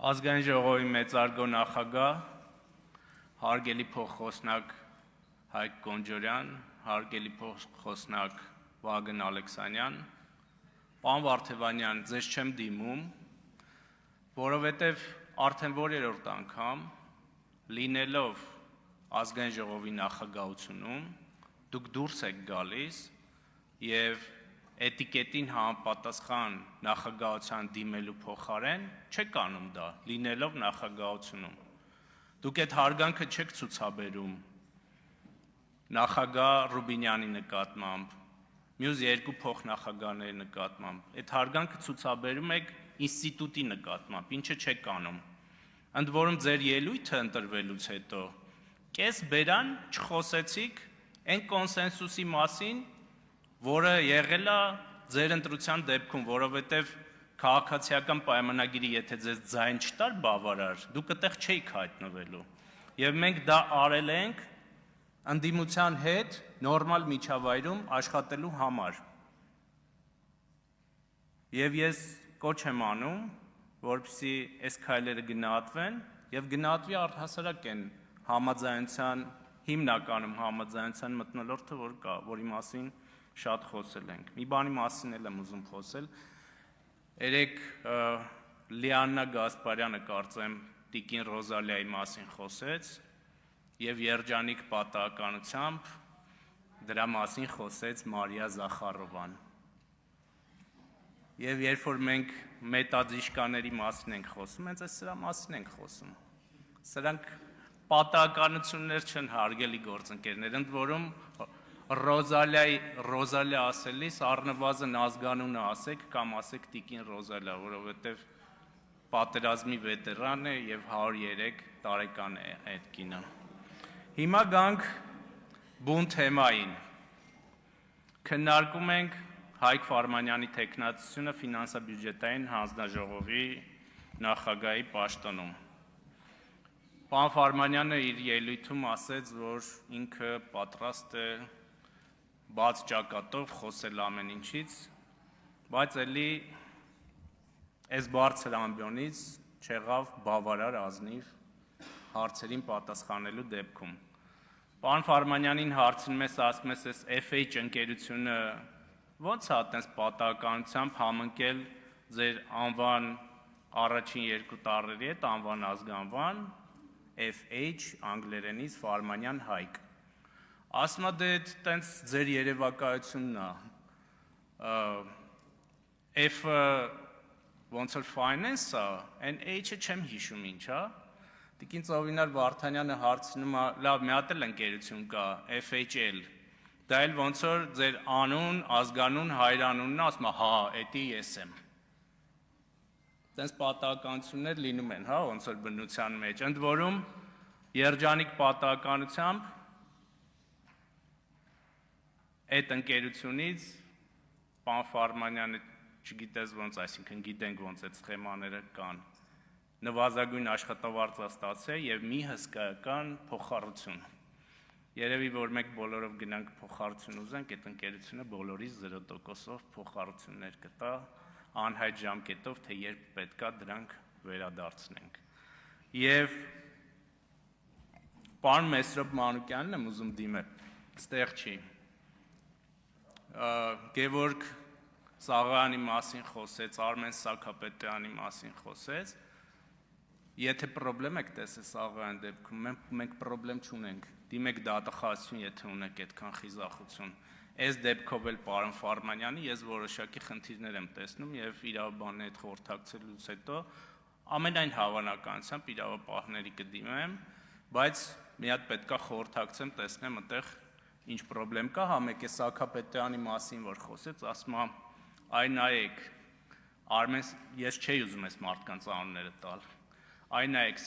Ազգային ժողովի մեծարգո նախագահ, հարգելի փոխխոսնակ Հայկ Կոնջորյան, հարգելի փոխխոսնակ Վագն Ալեքսանյան, պարոն Վարդևանյան, ձեզ չեմ դիմում, որովհետև արդեն որերորդ անգամ լինելով Ազգային ժողովի նախագահությունում դուք դուրս եք գալիս եւ էտիկետին համապատասխան նախագահության դիմելու փոխարեն չեք անում դա, լինելով նախագահությունում։ Դուք այդ հարգանքը չեք ցուցաբերում նախագահ Ռուբինյանի նկատմամբ, մյուս երկու փոխնախագահների նկատմամբ, այդ հարգանքը ցուցաբերում եք ինստիտուտի նկատմամբ, ինչը չեք անում։ Ընդ որում ձեր ելույթը ընտրվելուց հետո կես բերան չխոսեցիք այն կոնսենսուսի մասին, որը եղել է ձեր ընտրության դեպքում, որովհետև քաղաքացիական պայմանագիրի եթե ձեզ ձայն չտար բավարար, դուք այդտեղ չէիք հայտնվելու։ Եվ մենք դա արել ենք ընդդիմության հետ նորմալ միջավայրում աշխատելու համար։ Եվ ես կոչ եմ անում, որպեսզի այս քայլերը գնահատվեն եւ գնահատվի առհասարակ այն համաձայնության, հիմնականում համաձայնության մթնոլորտը, որ կա, որի մասին շատ խոսել ենք։ Մի բանի մասին էլ եմ ուզում խոսել։ Երեք Լիաննա Գասպարյանը կարծեմ Տիկին Ռոզալիայի մասին խոսեց եւ երջանիկ պատահականությամբ դրա մասին խոսեց Մարիա Զախարովան։ Եվ երբ որ մենք մետաձիժկաների մասին ենք խոսում, հենց սրա մասին ենք խոսում։ Սրանք պատահականություններ չեն, հարգելի գործընկերներ, ընդ որում Ռոզալիա ասելիս առնվազն ազգանունը ասեք կամ ասեք Տիկին Ռոզալիա, որովհետև պատերազմի վետերան է եւ 103 տարեկան է այդ կինը։ Հիմա գանք բուն թեմային։ Քննարկում ենք Հայկ Ֆարմանյանի տեխնացությունը ֆինանսա-բյուջետային հանձնաժողովի նախագահի պաշտոնում։ Պարոն Ֆարմանյանը իր ելույթում ասեց, որ ինքը պատրաստ է բաց ճակատով խոսել ամեն ինչից, բայց էլի այս բարձր ամբիոնից չեղավ բավարար ազնիվ հարցերին պատասխանելու դեպքում։ Պարոն Ֆարմանյանին հարցնում ես, ասում ես, այս FH ընկերությունը ո՞նց է այդպես պատահականությամբ համընկել ձեր անվան առաջին երկու տառերի հետ, անվան ազգանվան, FH անգլերենից Ֆարմանյան Հայկ։ Ասում է դե տենց ձեր երևակայությունն է, F-ը ոնց որ finance է, այն H-ը չեմ հիշում ինչ է, Տիկին Ծովինար Վարդանյանը հարցնում է, լավ, մի հատ էլ ընկերություն կա, FHL, դա էլ ոնց որ ձեր անուն, ազգանուն, հայրանունն է, ասում է, հա, էդի ես եմ։ Տենց պատահականություններ լինում են, հա, ոնց որ բնության մեջ, ընդ որում երջանիկ պատահականությամբ այդ ընկերությունից պարոն Ֆարմանյանը չգիտես ոնց, այսինքն գիտենք ոնց այդ սխեմաները կան, նվազագույն աշխատավարձ է ստացել եւ մի հսկայական փոխառություն։ Երևի որ մենք բոլորով գնանք փոխառություն ուզենք, այդ ընկերությունը բոլորից 0%-ով փոխառություններ կտա, անհայտ ժամկետով, թե երբ պետքա դրանք վերադարձնենք։ Եվ պարոն Մեսրոպ Մանուկյանն եմ ուզում դիմել, ստեղ չի։ Գևորգ Սաղոյանի մասին խոսեց, Արմեն Սաքապետյանի մասին խոսեց, եթե պրոբլեմ եք տեսել Սաղոյանի դեպքում, մենք պրոբլեմ չունենք, դիմեք դատախազություն, եթե ունեք այդքան խիզախություն, այս դեպքով էլ պարոն Ֆարմանյանի ես որոշակի խնդիրներ եմ տեսնում եւ իրավաբանների հետ խորհրդակցելուց հետո ամենայն հավանականությամբ իրավապահների կդիմեմ, բայց մի հատ պետքա խորհրդակցեմ, տեսնեմ այդտեղ ինչ պրոբլեմ կա, համեք է Սաքապետյանի մասին, որ խոսեց, ասում է, այ նայեք, Արմեն, ես չէի ուզում այս մարդկանց անունները տալ, այ նայեք,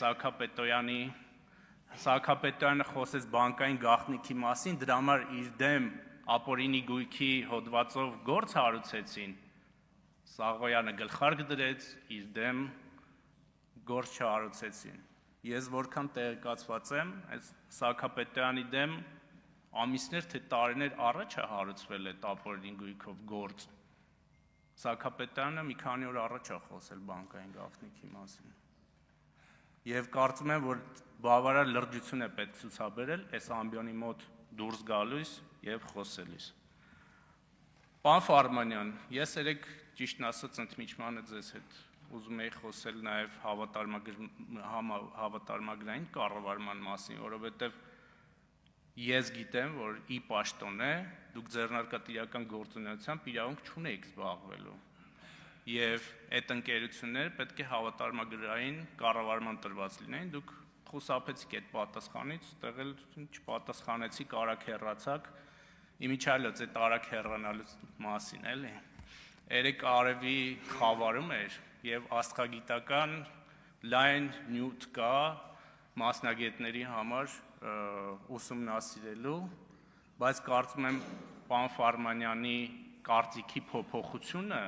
Սաքապետյանը խոսեց բանկային գաղտնիքի մասին, դրա համար իր դեմ ապօրինի գույքի հոդվածով գործ հարուցեցին, Սաղոյանը գլխարկ դրեց, իր դեմ գործ չհարուցեցին։ Ես որքան տեղեկացված եմ, այս Սաքապետյանի դեմ ամիսներ թե տարիներ առաջ է հարուցվել այդ ապօրինի գույքով գործ։ Սաքապետյանը մի քանի օր առաջ է խոսել բանկային գաղտնիքի մասին։ Եվ կարծում եմ, որ բավարար լրջություն է պետք ցուցաբերել այս ամբիոնի մոտ դուրս գալուց եւ խոսելիս։ Պարոն Ֆարմանյան, ես երեք ճիշտն ասած ընդմիջմանը ձեզ հետ ուզում էի խոսել նաեւ հավատարմագրային կառավարման մասին, որովհետեւ ես գիտեմ, որ ի պաշտոն է դուք ձեռնարկատիրական գործունեությամբ իրավունք չունեիք զբաղվելու։ Եվ այդ ընկերությունները պետք է հավատարմագրային կառավարման տրված լինեն, դուք խուսափեցիք այդ պատասխանից, ստեղ էլ չպատասխանեցիք, արագ հեռացաք, իմիջիալոց այդ արագ հեռանալու մասին էլի։ Երեք արևի խավարում էր եւ աստղագիտական լայն նյութ կա մասնագետների համար ուսումնասիրելու, բայց կարծում եմ պարոն Ֆարմանյանի կարծիքի փոփոխությունը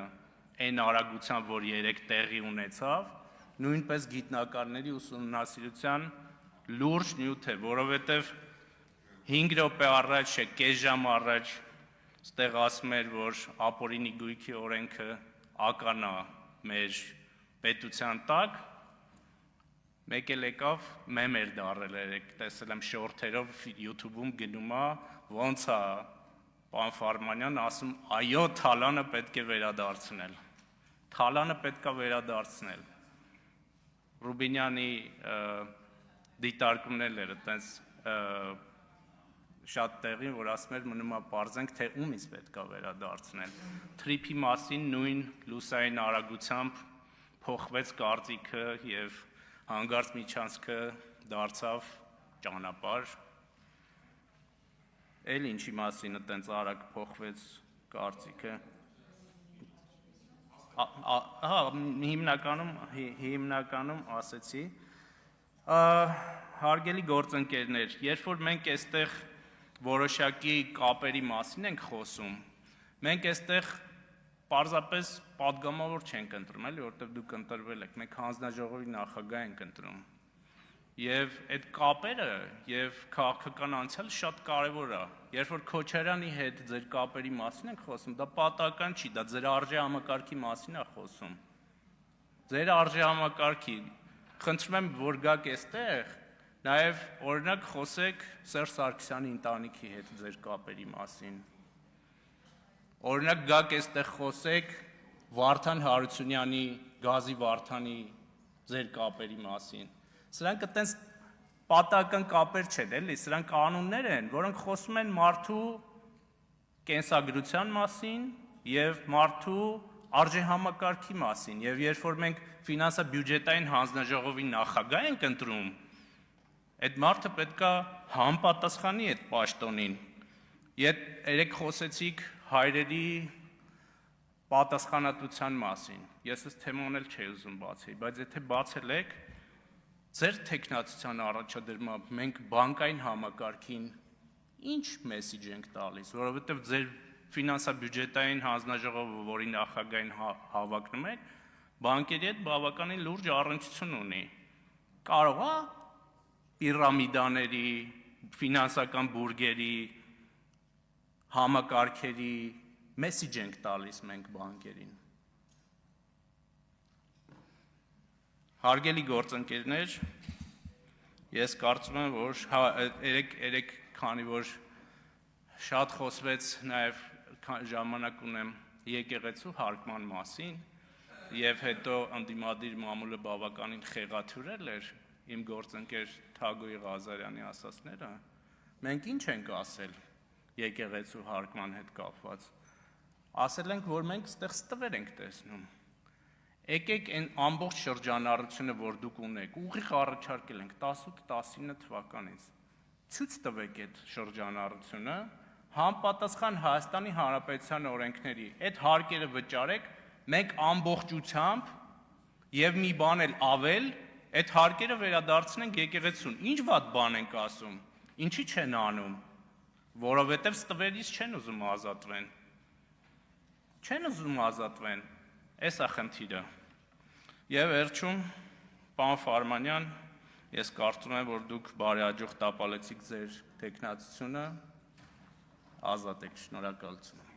այն արագությամբ, որ երեք տեղի ունեցավ, նույնպես գիտնականների ուսումնասիրության լուրջ նյութ է, որովհետև 5 րոպե առաջ, կես ժամ առաջ ստեղ ասում էր, որ ապօրինի գույքի օրենքը ականա մեր պետության տակ, մեկ էլ եկավ մեմ էր դարել, տեսել եմ շորթերով YouTube-ում գնում է, ոնց է պարոն Ֆարմանյան ասում, այո, թալանը պետք է վերադարձնել։ Թալանը պետք է վերադարձնել։ Ռուբինյանի դիտարկումներն էր այտենց շատ տեղին, որ ասում էր մնում է պարզենք, թե ումից պետք է վերադարձնել։ Թրիփի մասին նույն լուսային արագությամբ փոխվեց կարծիքը եւ հանգարց միջանցքը դարձավ ճանապարհ։ Էլ ինչի մասին այտենց արագ փոխվեց կարծիքը։ Հիմնականում ասեցի, հարգելի գործընկերներ, երբ որ մենք այստեղ որոշակի կապերի մասին ենք խոսում, մենք այստեղ պարզապես պատգամավոր չենք ընտրում, էլի, որովհետև դուք ընտրվել եք, մենք հանձնաժողովի նախագահ ենք ընտրում։ Եվ այդ կապերը եւ քաղաքական անցյալը շատ կարեւոր է։ Երբ որ Քոչարյանի հետ ձեր կապերի մասին ենք խոսում, դա պատահական չի, դա ձեր արժեհամակարգի մասին է խոսում։ Ձեր արժեհամակարգի, խնդրում եմ, որ գաք այստեղ, նաեւ օրինակ խոսեք Սերժ Սարգսյանի ընտանիքի հետ ձեր կապերի մասին։ Օրինակ գաք այստեղ խոսեք Վարդան Հարությունյանի, Գազի Վարդանի ձեր կապերի մասին։ Սրանք այտենց պատահական կապեր չեն, էլի, սրանք կանոններ են, որոնք խոսում են մարդու կենսագրության մասին եւ մարդու արժեհամակարգի մասին, եւ երբ որ մենք ֆինանսա-բյուջետային հանձնաժողովի նախագահ ենք ընտրում, այդ մարդը պետքա համապատասխանի այդ պաշտոնին։ Երեք խոսեցիք հայրերի պատասխանատվության մասին, ես այս թեման էլ չէի ուզում բացել, բայց եթե բացել եք, ձեր թեկնածության առաջադրմամբ մենք բանկային համակարգին ինչ մեսիջ ենք տալիս, որովհետև ձեր ֆինանսա-բյուջետային հանձնաժողովը, որի նախագահին հավակնում եք, բանկերի հետ բավականին լուրջ առնչություն ունի։ Կարող է պիրամիդաների, ֆինանսական բուրգերի, համակարգերի մեսիջ ենք տալիս մենք բանկերին։ Հարգելի գործընկերներ, ես կարծում եմ, որ երեք քանի որ շատ խոսվեց նաև ժամանակ ունեմ եկեղեցու հարկման մասին եւ հետո ընդդիմադիր մամուլը բավականին խեղաթյուրել էր իմ գործընկեր Թագոյի Ղազարյանի ասածները, մենք ինչ ենք ասել եկեղեցու հարկման հետ կապված։ Ասել ենք, որ մենք ստեղ ստվեր ենք տեսնում։ Եկեք այն ամբողջ շրջանառությունը, որ դուք ունեք, ուղիղ առաջարկել ենք 18-19 թվականից։ Ցույց տվեք այդ շրջանառությունը, համապատասխան Հայաստանի Հանրապետության օրենքների, այդ հարկերը վճարեք, մենք ամբողջությամբ եւ մի բան էլ ավել, այդ հարկերը վերադարձնենք եկեղեցուն։ Ինչ վատ բան ենք ասում։ Ինչի չեն անում։ Որովհետեւ ստվերից չեն ուզում ազատվեն։ Չեն ուզում ազատվեն։ Էս է խնդիրը։ Եվ վերջում, պարոն Ֆարմանյան, ես կարծում եմ, որ դուք բարեհաջող տապալեցիք ձեր թեկնածությունը, ազատ եք, շնորհակալություն։